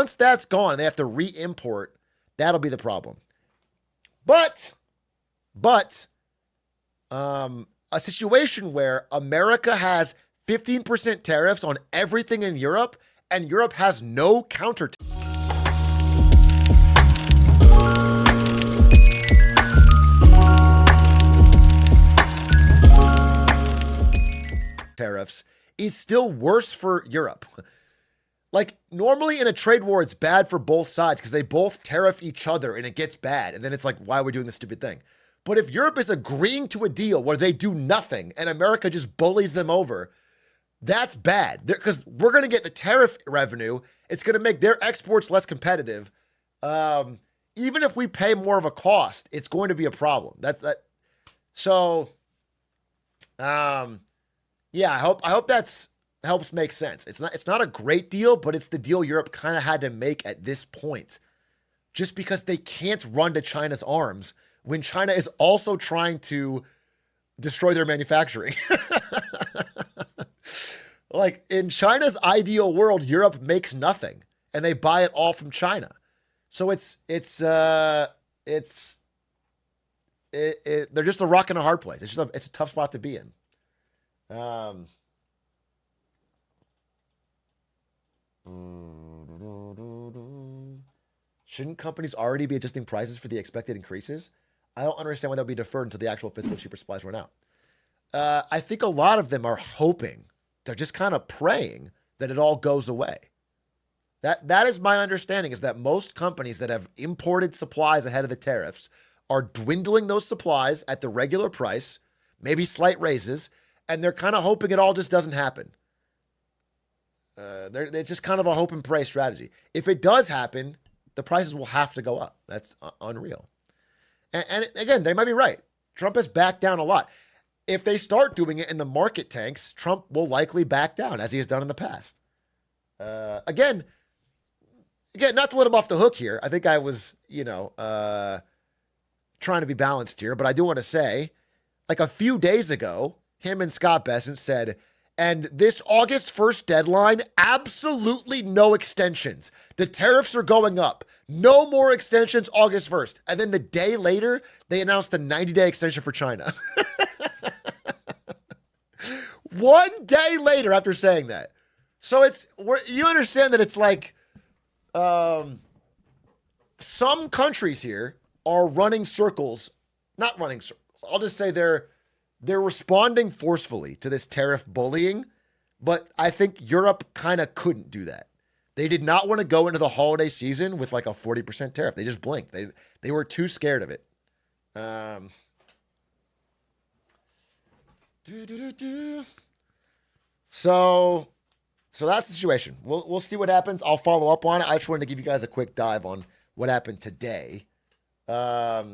once that's gone, they have to re-import. That'll be the problem. But a situation where America has 15% tariffs on everything in Europe, and Europe has no counter tariffs, is still worse for Europe. Like, normally in a trade war, it's bad for both sides because they both tariff each other and it gets bad. And then it's like, why are we doing this stupid thing? But if Europe is agreeing to a deal where they do nothing and America just bullies them over, that's bad. Because we're going to get the tariff revenue. It's going to make their exports less competitive. Even if we pay more of a cost, it's going to be a problem. That's that. So, yeah, I hope that's helps make sense. It's not a great deal, but it's the deal Europe kind of had to make at this point, just because they can't run to China's arms when China is also trying to destroy their manufacturing. Like, in China's ideal world, Europe makes nothing and they buy it all from China. So they're just a rock and a hard place. It's a tough spot to be in. Shouldn't companies already be adjusting prices for the expected increases? I don't understand why that would be deferred until the actual physical cheaper supplies run out. I think a lot of them are hoping, they're just kind of praying that it all goes away. That is my understanding, is that most companies that have imported supplies ahead of the tariffs are dwindling those supplies at the regular price, maybe slight raises, and they're kind of hoping it all just doesn't happen. It's just kind of a hope and pray strategy. If it does happen, the prices will have to go up. That's unreal. And again, they might be right. Trump has backed down a lot. If they start doing it and the market tanks, Trump will likely back down, as he has done in the past. Again, not to let him off the hook here. I think I was, trying to be balanced here, but I do want to say, like a few days ago, him and Scott Bessent said, and this August 1st deadline, absolutely no extensions. The tariffs are going up. No more extensions August 1st. And then the day later, they announced a 90-day extension for China. 1 day later after saying that. So you understand that it's like some countries here are running circles. Not running circles. I'll just say they're responding forcefully to this tariff bullying, but I think Europe kind of couldn't do that. They did not want to go into the holiday season with like a 40% tariff. They just blinked. They were too scared of it. So that's the situation. We'll see what happens. I'll follow up on it. I just wanted to give you guys a quick dive on what happened today. Now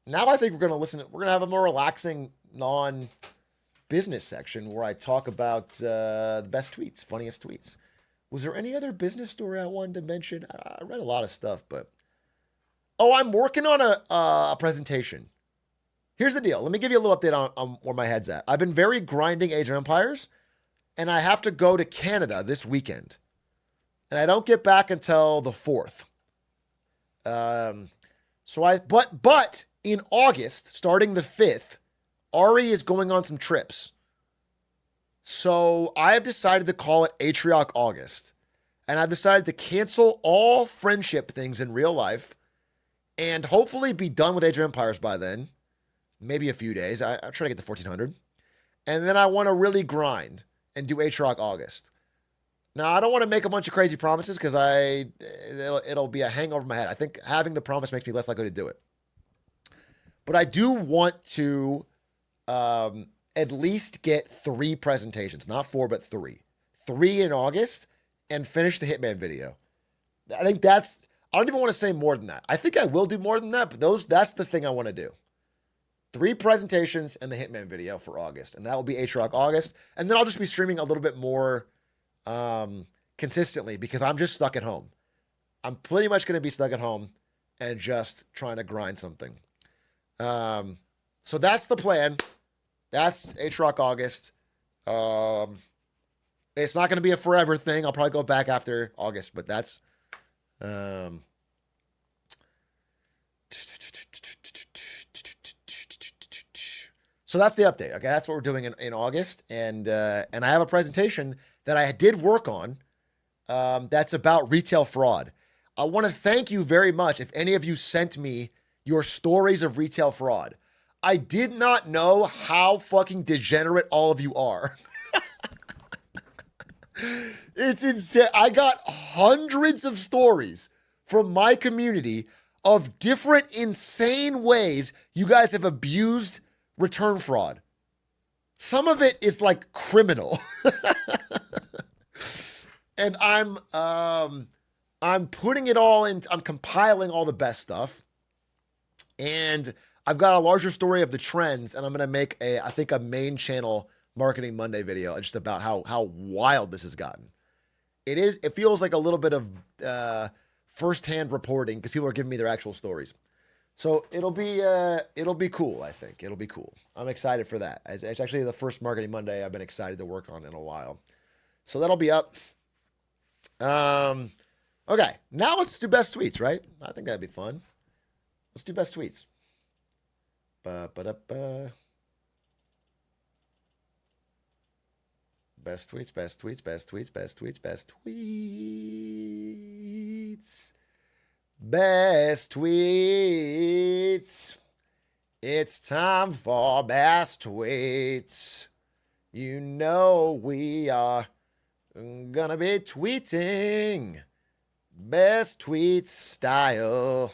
I think we're going to have a more relaxing, non-business section where I talk about the best tweets, funniest tweets. Was there any other business story I wanted to mention? I read a lot of stuff, but... Oh, I'm working on a presentation. Here's the deal. Let me give you a little update on where my head's at. I've been very grinding Age of Empires, and I have to go to Canada this weekend. And I don't get back until the 4th. But in August, starting the 5th, Ari is going on some trips. So I have decided to call it Atrioc August. And I've decided to cancel all friendship things in real life and hopefully be done with Age of Empires by then. Maybe a few days. I'll try to get to 1400. And then I want to really grind and do Atrioc August. Now, I don't want to make a bunch of crazy promises because it'll be a hangover in my head. I think having the promise makes me less likely to do it. But I do want to at least get 3 presentations. Not 4, but 3. 3 in August and finish the Hitman video. I think I don't even want to say more than that. I think I will do more than that, but that's the thing I want to do. 3 presentations and the Hitman video for August. And that will be Atrioc August. And then I'll just be streaming a little bit more consistently because I'm just stuck at home. I'm pretty much going to be stuck at home and just trying to grind something. So that's the plan. That's Atrioc August. It's not going to be a forever thing. I'll probably go back after August, but that's Um, so that's the update. Okay, that's what we're doing in August, and I have a presentation that I did work on. That's about retail fraud. I want to thank you very much if any of you sent me your stories of retail fraud. I did not know how fucking degenerate all of you are. It's insane. I got hundreds of stories from my community of different insane ways you guys have abused return fraud. Some of it is like criminal. And I'm putting it all in, I'm compiling all the best stuff. And I've got a larger story of the trends, and I'm gonna make I think a main channel Marketing Monday video just about how wild this has gotten. It feels like a little bit of firsthand reporting because people are giving me their actual stories. So it'll be cool, I think. It'll be cool. I'm excited for that. It's actually the first Marketing Monday I've been excited to work on in a while. So that'll be up. Okay, now let's do best tweets, right? I think that'd be fun. Let's do best tweets. Ba-ba-da-ba. Best tweets, best tweets, best tweets, best tweets, best tweets. Best tweets. It's time for best tweets. You know we are gonna be tweeting best tweets style.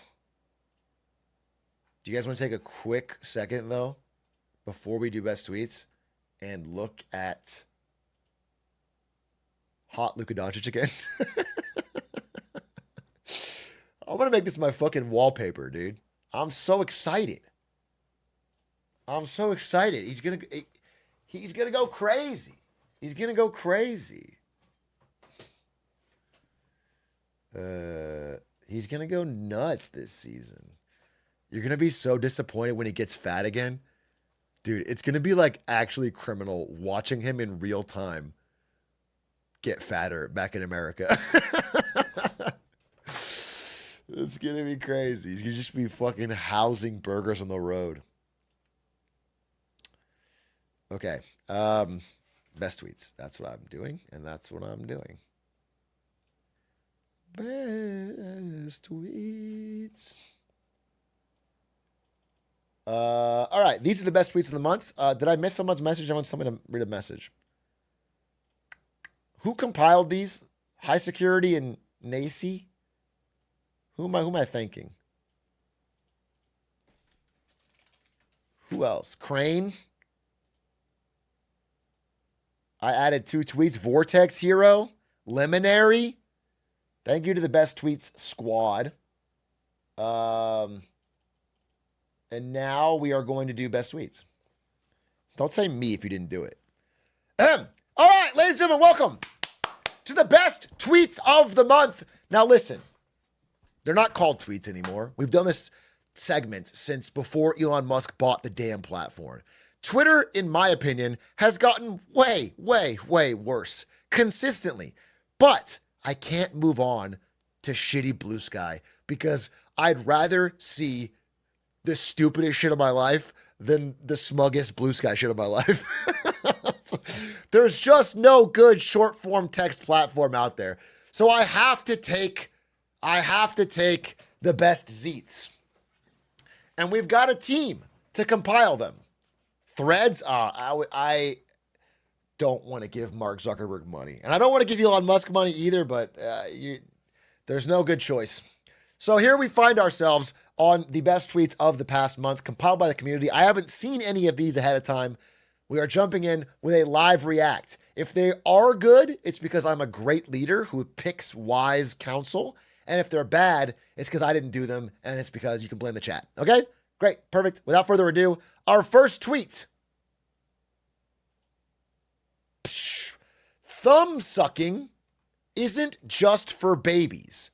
Do you guys want to take a quick second, though, before we do best tweets and look at hot Luka Doncic again? I'm going to make this my fucking wallpaper, dude. I'm so excited. I'm so excited. He's going to go crazy. He's going to go crazy. He's going to go nuts this season. You're going to be so disappointed when he gets fat again. Dude, it's going to be like actually criminal watching him in real time get fatter back in America. It's going to be crazy. He's going to just be fucking housing burgers on the road. Okay. Best tweets. That's what I'm doing, and that's what I'm doing. Best tweets. All right. These are the best tweets of the month. Did I miss someone's message? I want somebody to read a message. Who compiled these? High Security and Nacy? Who am I thanking? Who else? Crane? I added 2 tweets. Vortex Hero? Lemonary? Thank you to the Best Tweets squad. And now we are going to do best tweets. Don't say me if you didn't do it. All right, ladies and gentlemen, welcome to the best tweets of the month. Now listen, they're not called tweets anymore. We've done this segment since before Elon Musk bought the damn platform. Twitter, in my opinion, has gotten way, way, way worse consistently. But I can't move on to shitty Blue Sky because I'd rather see the stupidest shit of my life than the smuggest Blue Sky shit of my life. There's just no good short form text platform out there. So I have to take the best Zeets. And we've got a team to compile them. Threads, I don't want to give Mark Zuckerberg money. And I don't want to give Elon Musk money either, but there's no good choice. So here we find ourselves on the best tweets of the past month, compiled by the community. I haven't seen any of these ahead of time. We are jumping in with a live react. If they are good, it's because I'm a great leader who picks wise counsel. And if they're bad, it's because I didn't do them, and it's because you can blame the chat. Okay? Great. Perfect. Without further ado, our first tweet. Thumb sucking isn't just for babies.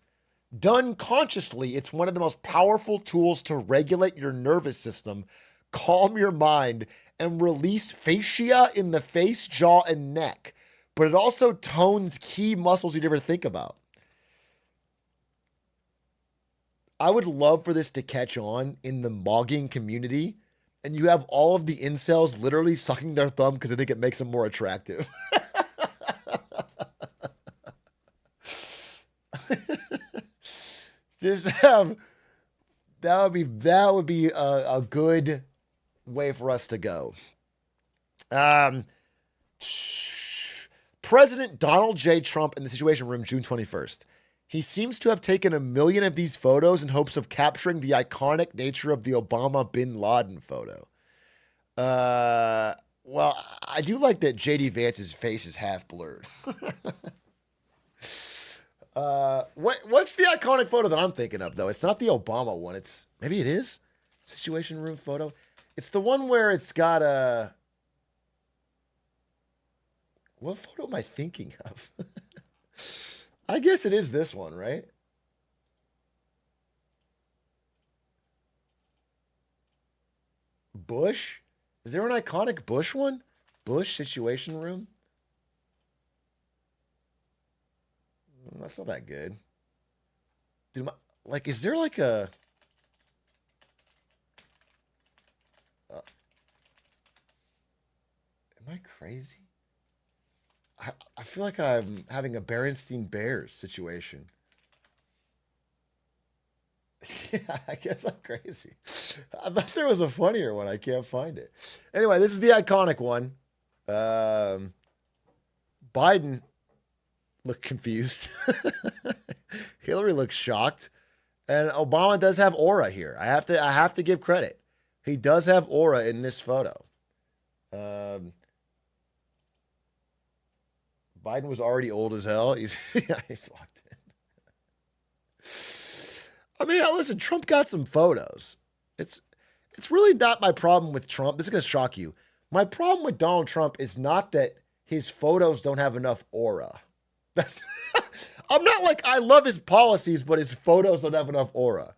Done consciously, it's one of the most powerful tools to regulate your nervous system, calm your mind, and release fascia in the face, jaw, and neck. But it also tones key muscles you never think about. I would love for this to catch on in the mogging community, and you have all of the incels literally sucking their thumb because they think it makes them more attractive. Just have that would be a good way for us to go. Um, President Donald J. Trump in the Situation Room, June 21st. He seems to have taken 1 million of these photos in hopes of capturing the iconic nature of the Obama bin Laden photo. Well, I do like that JD Vance's face is half blurred. What's the iconic photo that I'm thinking of though? It's not the Obama one. Maybe it is Situation Room photo. It's the one where it's got a. What photo am I thinking of? I guess it is this one, right? Bush? Is there an iconic Bush one? Bush Situation Room? That's not that good. Dude, like, is there like a... am I crazy? I feel like I'm having a Berenstein Bears situation. Yeah, I guess I'm crazy. I thought there was a funnier one. I can't find it. Anyway, this is the iconic one. Biden looked confused. Hillary looks shocked. And Obama does have aura here. I have to give credit. He does have aura in this photo. Biden was already old as hell. He's locked in. I mean, listen, Trump got some photos. It's really not my problem with Trump. This is going to shock you. My problem with Donald Trump is not that his photos don't have enough aura. That's I'm not like I love his policies, but his photos don't have enough aura.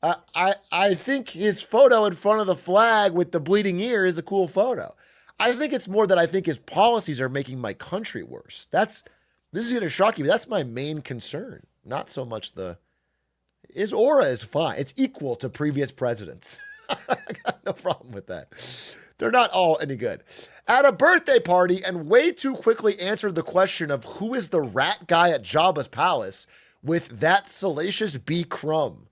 I think his photo in front of the flag with the bleeding ear is a cool photo. I think it's more that I think his policies are making my country worse. This is going to shock you, but that's my main concern. Not so much his aura is fine. It's equal to previous presidents. I got no problem with that. They're not all any good. At a birthday party and way too quickly answered the question of who is the rat guy at Jabba's palace with that salacious B. Crumb.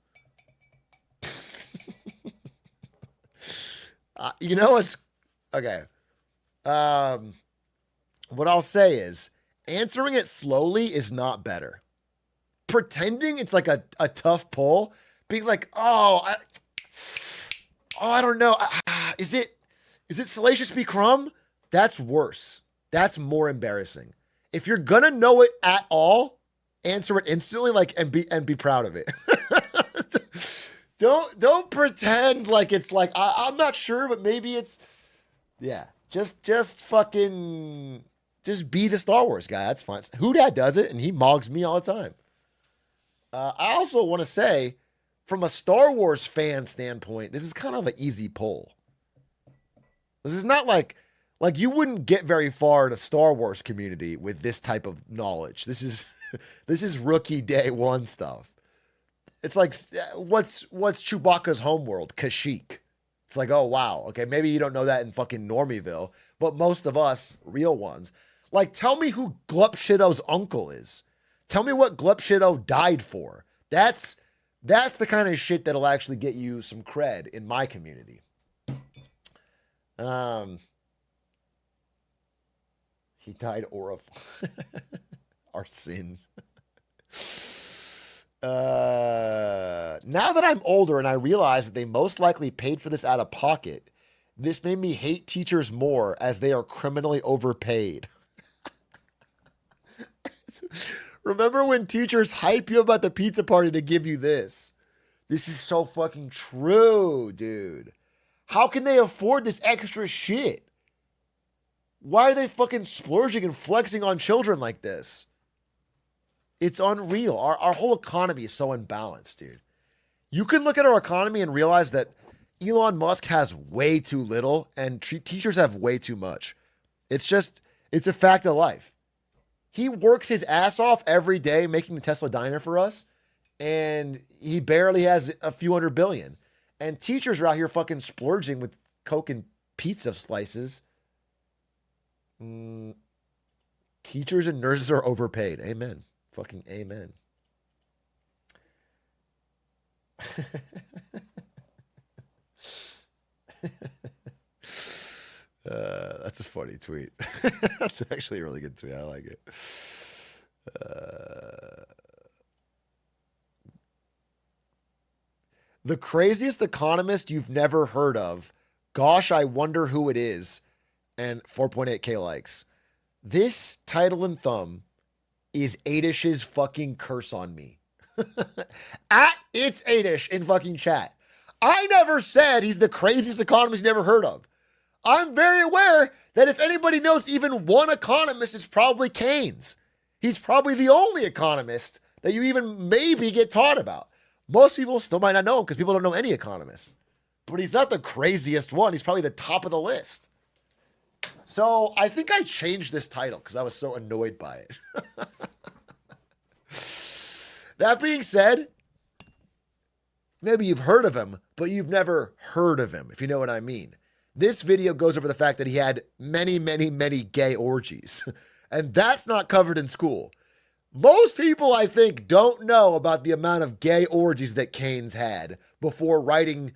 You know what's... Okay. What I'll say is answering it slowly is not better. Pretending it's like a tough pull, being like, I don't know. Is it Salacious B. Crumb? That's worse. That's more embarrassing. If you're gonna know it at all, answer it instantly, and be proud of it. Don't pretend like it's like I'm not sure, but maybe it's just fucking be the Star Wars guy. That's fine. Who Dad does it, and he mogs me all the time. I also want to say, from a Star Wars fan standpoint, this is kind of an easy pull. This is not like you wouldn't get very far in a Star Wars community with this type of knowledge. This is rookie day one stuff. It's like, what's Chewbacca's homeworld? Kashyyyk. It's like, oh, wow. Okay, maybe you don't know that in fucking Normieville, but most of us, real ones, like, tell me who Glupshido's uncle is. Tell me what Glupshido died for. That's the kind of shit that'll actually get you some cred in my community. He died our sins. Now that I'm older and I realize that they most likely paid for this out of pocket, this made me hate teachers more as they are criminally overpaid. Remember when teachers hype you about the pizza party to give you this? This is so fucking true, dude. How can they afford this extra shit? Why are they fucking splurging and flexing on children like this? It's unreal. Our whole economy is so unbalanced, dude. You can look at our economy and realize that Elon Musk has way too little and teachers have way too much. It's a fact of life. He works his ass off every day making the Tesla diner for us. and he barely has a few hundred billion. And teachers are out here fucking splurging with Coke and pizza slices. Teachers and nurses are overpaid. Amen. Fucking amen. That's a funny tweet. That's actually a really good tweet. I like it. The craziest economist you've never heard of. Gosh, I wonder who it is. And 4.8K likes. This title and thumb is Adish's fucking curse on me. At it's Adish in fucking chat. I never said he's the craziest economist you never heard of. I'm very aware that if anybody knows even one economist, it's probably Keynes. He's probably the only economist that you even maybe get taught about. Most people still might not know him because people don't know any economists. But he's not the craziest one. He's probably the top of the list. So I think I changed this title because I was so annoyed by it. That being said, maybe you've heard of him, but you've never heard of him, if you know what I mean. This video goes over the fact that he had many, many, many gay orgies. And that's not covered in school. Most people, I think, don't know about the amount of gay orgies that Keynes had before writing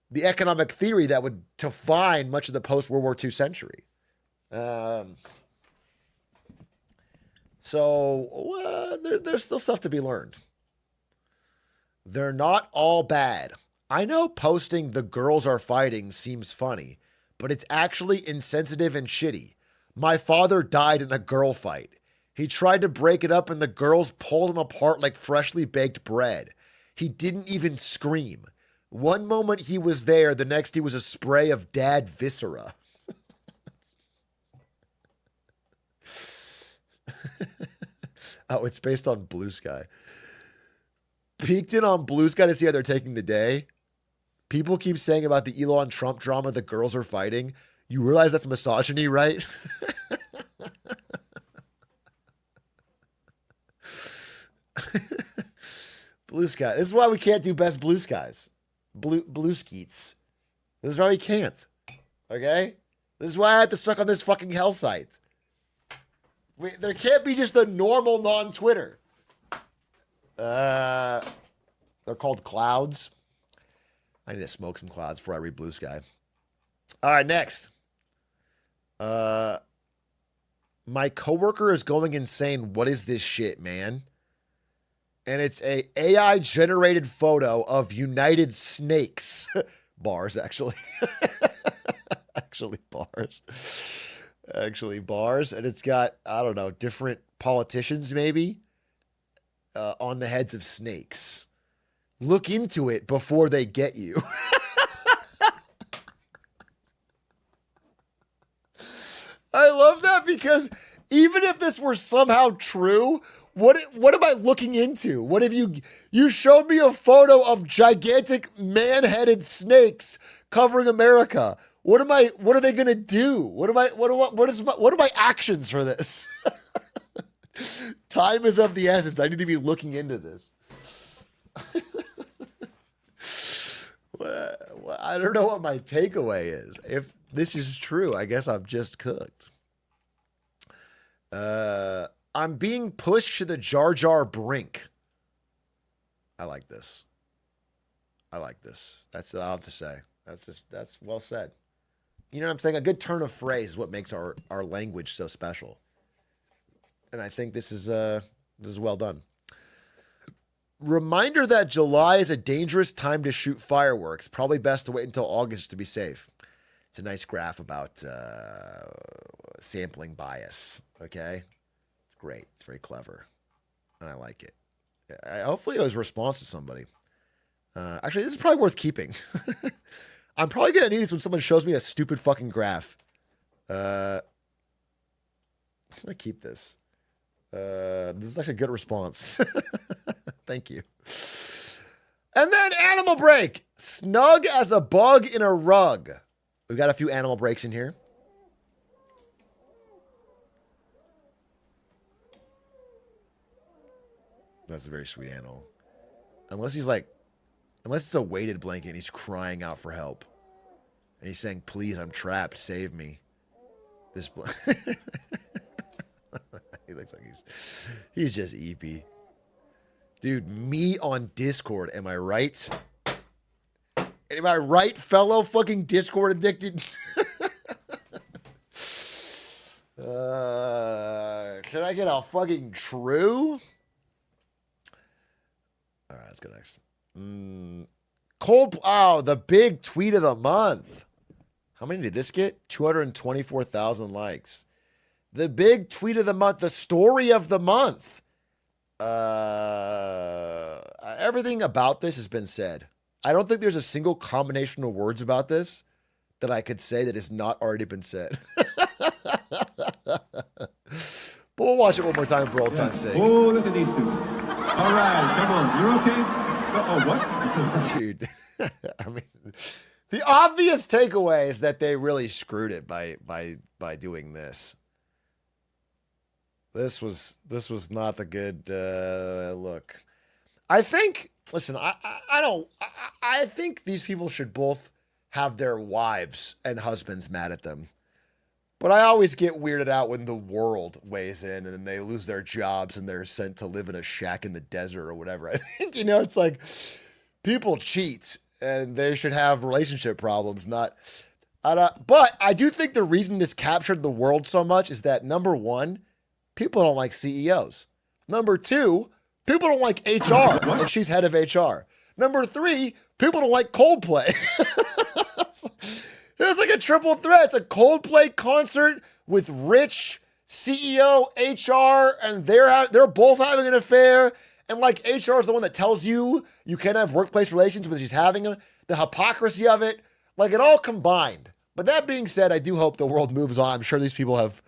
the economic theory that would define much of the post-World War II century. There's still stuff to be learned. They're not all bad. I know posting "the girls are fighting" seems funny, but it's actually insensitive and shitty. My father died in a girl fight. He tried to break it up and the girls pulled him apart like freshly baked bread. He didn't even scream. One moment he was there, the next he was a spray of dad viscera. Oh, it's based on Blue Sky. Peeked in on Blue Sky to see how they're taking the day. People keep saying about the Elon Trump drama, the girls are fighting. You realize that's misogyny, right? Blue Sky. This is why we can't do best Blue Skies. Blue Skeets. This is why we can't. Okay? This is why I have to suck on this fucking hell site. There can't be just a normal non-Twitter. They're called clouds. I need to smoke some clouds before I read Blue Sky. All right, next. My coworker is going insane. What is this shit, man? And it's a AI generated photo of United Snakes. Bars, actually. Actually, bars. Actually, bars. And it's got, I don't know, different politicians maybe on the heads of snakes. Look into it before they get you. I love that because even if this were somehow true, what am I looking into? What have you showed me a photo of gigantic man-headed snakes covering America? What are they going to do? What are my actions for this? Time is of the essence. I need to be looking into this. I don't know what my takeaway is. If this is true, I guess I'm just cooked. I'm being pushed to the Jar Jar brink. I like this. That's what I have to say. That's well said. You know what I'm saying? A good turn of phrase is what makes our language so special. And I think this is well done. Reminder that July is a dangerous time to shoot fireworks. Probably best to wait until August to be safe. It's a nice graph about sampling bias. Okay? It's great. It's very clever. And I like it. Hopefully it was a response to somebody. Actually, this is probably worth keeping. I'm probably going to need this when someone shows me a stupid fucking graph. I'm going to keep this. This is actually a good response. Thank you. And then animal break. Snug as a bug in a rug. We've got a few animal breaks in here. That's a very sweet animal. Unless it's a weighted blanket and he's crying out for help. And he's saying, please, I'm trapped. Save me. This he looks like he's just EP. Dude, me on Discord. Am I right? Am I right, fellow fucking Discord addicted? Can I get a fucking true? All right, let's go next. The big tweet of the month. How many did this get? 224,000 likes. The big tweet of the month, the story of the month. Everything about this has been said. I don't think there's a single combination of words about this that I could say that has not already been said. But we'll watch it one more time for old time's sake. Oh, look at these two. All right, come on. You're okay? Oh, what? Dude, I mean, the obvious takeaway is that they really screwed it by doing this. This was not the good look. I think. Listen, I think these people should both have their wives and husbands mad at them. But I always get weirded out when the world weighs in and then they lose their jobs and they're sent to live in a shack in the desert or whatever. I think, it's like people cheat and they should have relationship problems, not. But I do think the reason this captured the world so much is that, number one, people don't like CEOs. Number two, people don't like HR, and she's head of HR. Number three, people don't like Coldplay. It was like a triple threat. It's a Coldplay concert with rich CEO, HR, and they're both having an affair. And like HR is the one that tells you can't have workplace relations, but she's having them. The hypocrisy of it, like it all combined. But that being said, I do hope the world moves on. I'm sure these people have